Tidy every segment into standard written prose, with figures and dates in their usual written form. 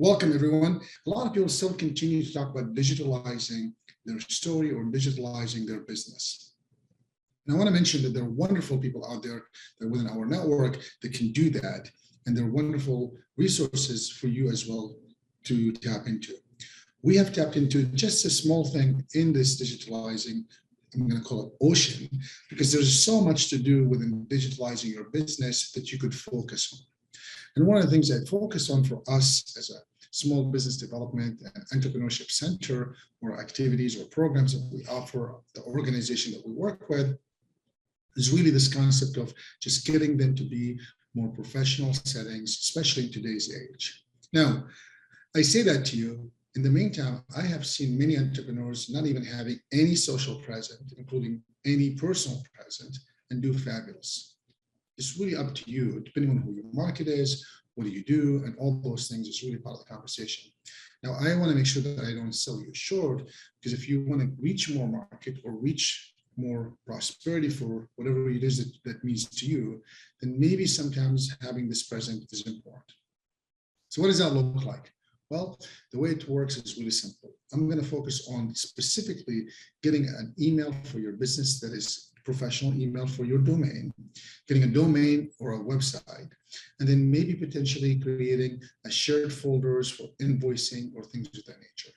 Welcome, everyone. A lot of people still continue to talk about digitalizing their story or digitalizing their business. And I want to mention that there are wonderful people out there that within our network that can do that. And there are wonderful resources for you as well to tap into. We have tapped into just a small thing in this digitalizing, I'm going to call it ocean, because there's so much to do within digitalizing your business that you could focus on. And one of the things I focus on for us as a small business development and entrepreneurship center, or activities or programs that we offer the organization that we work with, is really this concept of just getting them to be more professional settings, especially in today's age. Now, I say that to you. In the meantime, I have seen many entrepreneurs not even having any social presence, including any personal presence, and do fabulous. It's really up to you, depending on who your market is, what do you do, and all those things is really part of the conversation. Now, I want to make sure that I don't sell you short, because if you want to reach more market or reach more prosperity for whatever it is that means to you, then maybe sometimes having this present is important. So what does that look like? Well, the way it works is really simple. I'm going to focus on specifically getting an email for your business that is professional email for your domain, getting a domain or a website, and then maybe potentially creating a shared folders for invoicing or things of that nature.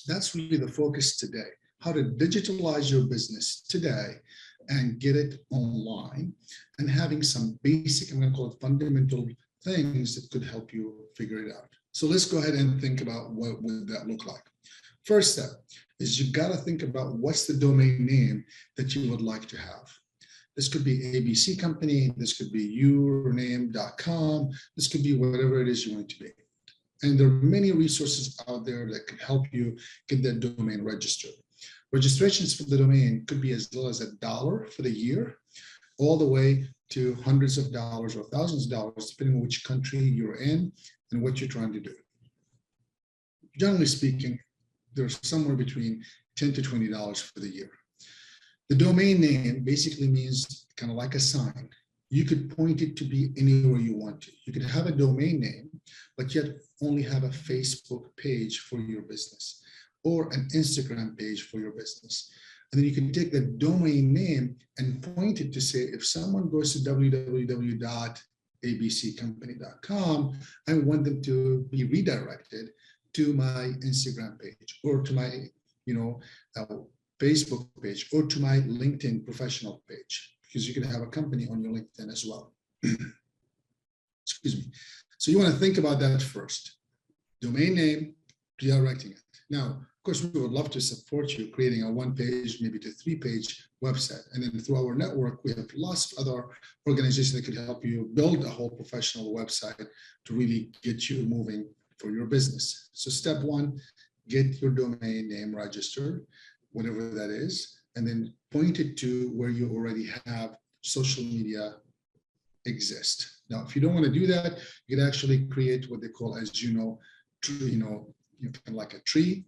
That's really the focus today, how to digitalize your business today and get it online, and having some basic, I'm going to call it fundamental things that could help you figure it out. So let's go ahead and think about what would that look like. First step is you've got to think about what's the domain name that you would like to have. This could be ABC company, this could be yourname.com, this could be whatever it is you want it to be. And there are many resources out there that can help you get that domain registered. Registrations for the domain could be as little as $1 for the year, all the way to hundreds of dollars or thousands of dollars, depending on which country you're in and what you're trying to do. Generally speaking, there's somewhere between $10 to $20 for the year. The domain name basically means kind of like a sign. You could point it to be anywhere you want to. You could have a domain name, but yet only have a Facebook page for your business or an Instagram page for your business. And then you can take the domain name and point it to say, if someone goes to www.abccompany.com, I want them to be redirected to my Instagram page or to my, Facebook page or to my LinkedIn professional page, because you can have a company on your LinkedIn as well. Excuse me. So you want to think about that first. Domain name, redirecting it. Now, of course, we would love to support you creating a 1-page, maybe to 3-page website. And then through our network, we have lots of other organizations that could help you build a whole professional website to really get you moving for your business. So step 1, get your domain name registered, whatever that is, and then point it to where you already have social media exist. Now, if you don't want to do that, you can actually create what they call, as like a tree,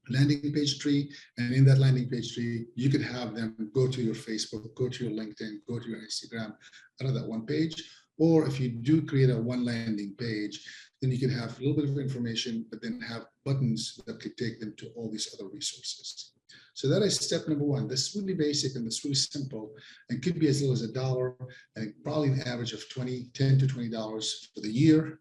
landing page tree, and in that landing page tree, you could have them go to your Facebook, go to your LinkedIn, go to your Instagram, out of that one page. Or if you do create a one landing page, then you can have a little bit of information, but then have buttons that could take them to all these other resources. So that is step number 1. This is really basic and it's really simple, and could be as little as $1, and probably an average of $10 to $20 for the year.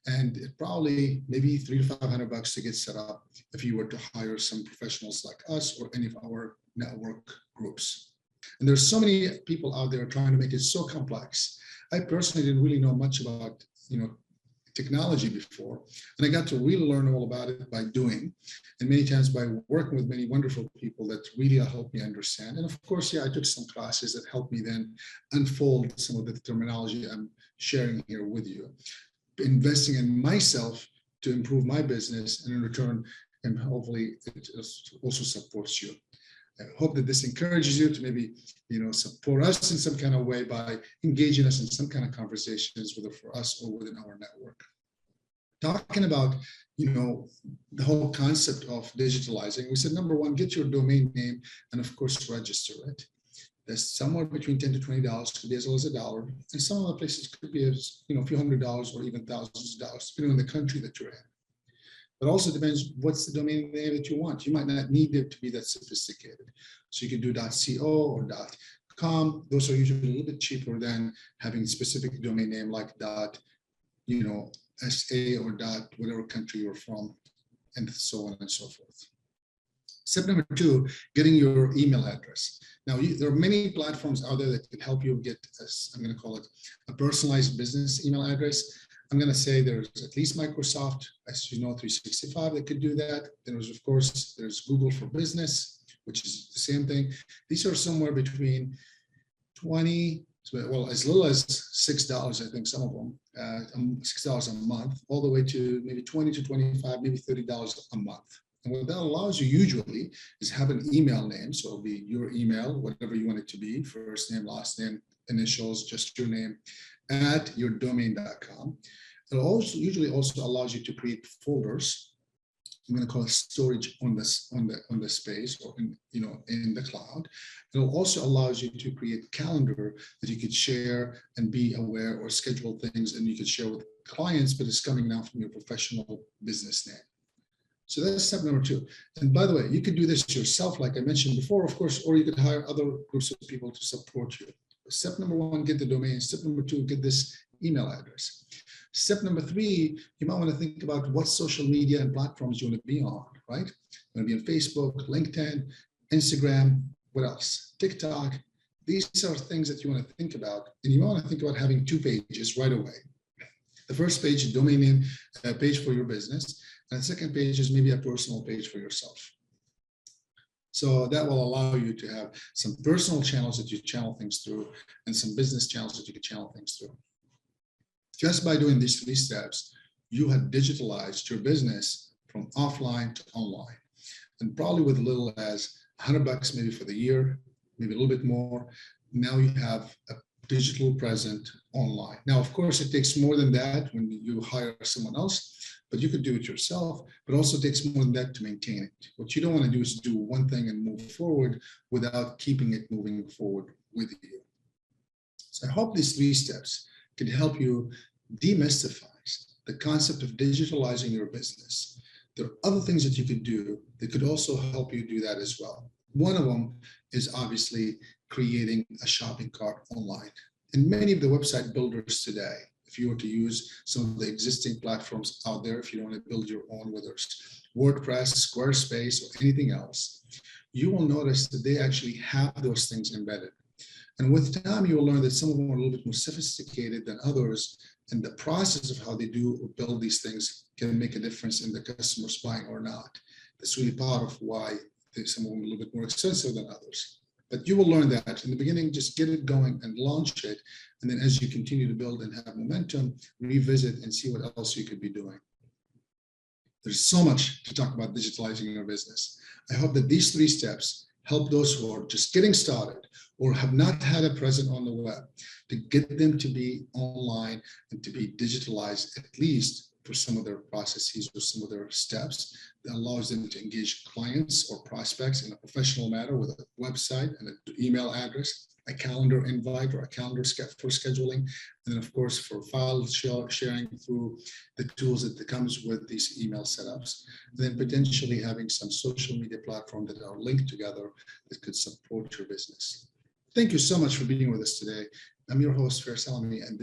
And it probably maybe $300 to $500 to get set up if you were to hire some professionals like us or any of our network groups. And there's so many people out there trying to make it so complex. I personally didn't really know much about, technology before, and I got to really learn all about it by doing, and many times by working with many wonderful people that really helped me understand. And of course, I took some classes that helped me then unfold some of the terminology I'm sharing here with you, investing in myself to improve my business, and in return, and hopefully it also supports you. I hope that this encourages you to maybe, support us in some kind of way by engaging us in some kind of conversations, whether for us or within our network. Talking about, the whole concept of digitalizing, we said, number 1, get your domain name and of course, register it. That's somewhere between $10 to $20, could be as low as $1. And some other places could be as, a few $100s or even thousands of dollars, depending on the country that you're in. But also depends what's the domain name that you want. You might not need it to be that sophisticated. So you can do .co or .com. Those are usually a little bit cheaper than having a specific domain name like .sa or whatever country you're from, and so on and so forth. Step number 2, getting your email address. Now, there are many platforms out there that can help you get, I'm going to call it, a personalized business email address. I'm going to say there's at least Microsoft, as you know, 365 that could do that. There's Google for Business, which is the same thing. These are somewhere between 20, well, as little as $6, I think some of them, $6 a month, all the way to maybe 20 to 25, maybe $30 a month. And what that allows you usually is have an email name. So it'll be your email, whatever you want it to be, first name, last name, initials, just your name, at yourdomain.com. It also usually also allows you to create folders. I'm going to call it storage on the space, or in the cloud. It'll also allows you to create calendar that you could share and be aware or schedule things, and you could share with clients, but it's coming now from your professional business name. So that's step number 2. And by the way, you could do this yourself, like I mentioned before, of course, or you could hire other groups of people to support you. Step number 1, get the domain. Step number 2, get this email address. Step number 3, you might want to think about what social media and platforms you want to be on, right? You want to be on Facebook, LinkedIn, Instagram, what else? TikTok. These are things that you want to think about. And you want to think about having 2 pages right away. The first page is domain name page for your business. And the second page is maybe a personal page for yourself. So that will allow you to have some personal channels that you channel things through and some business channels that you can channel things through. Just by doing these 3 steps, you have digitalized your business from offline to online. And probably with as little as $100 maybe for the year, maybe a little bit more. Now you have a digital present online. Now, of course, it takes more than that when you hire someone else, but you could do it yourself, but also takes more than that to maintain it. What you don't want to do is do one thing and move forward without keeping it moving forward with you. So I hope these 3 steps can help you demystify the concept of digitalizing your business. There are other things that you could do that could also help you do that as well. One of them is obviously creating a shopping cart online. And many of the website builders today, if you were to use some of the existing platforms out there, if you want to build your own, whether it's WordPress, Squarespace, or anything else, you will notice that they actually have those things embedded. And with time, you will learn that some of them are a little bit more sophisticated than others, and the process of how they do or build these things can make a difference in the customer's buying or not. That's really part of why some of them are a little bit more expensive than others. But you will learn that in the beginning. Just get it going and launch it. And then as you continue to build and have momentum, revisit and see what else you could be doing. There's so much to talk about digitalizing your business. I hope that these 3 steps help those who are just getting started or have not had a presence on the web, to get them to be online and to be digitalized, at least for some of their processes or some of their steps, that allows them to engage clients or prospects in a professional manner with a website and an email address, a calendar invite or a calendar for scheduling, and then of course for file sharing through the tools that comes with these email setups, and then potentially having some social media platform that are linked together that could support your business. Thank you so much for being with us today. I'm your host, Fair Salami, and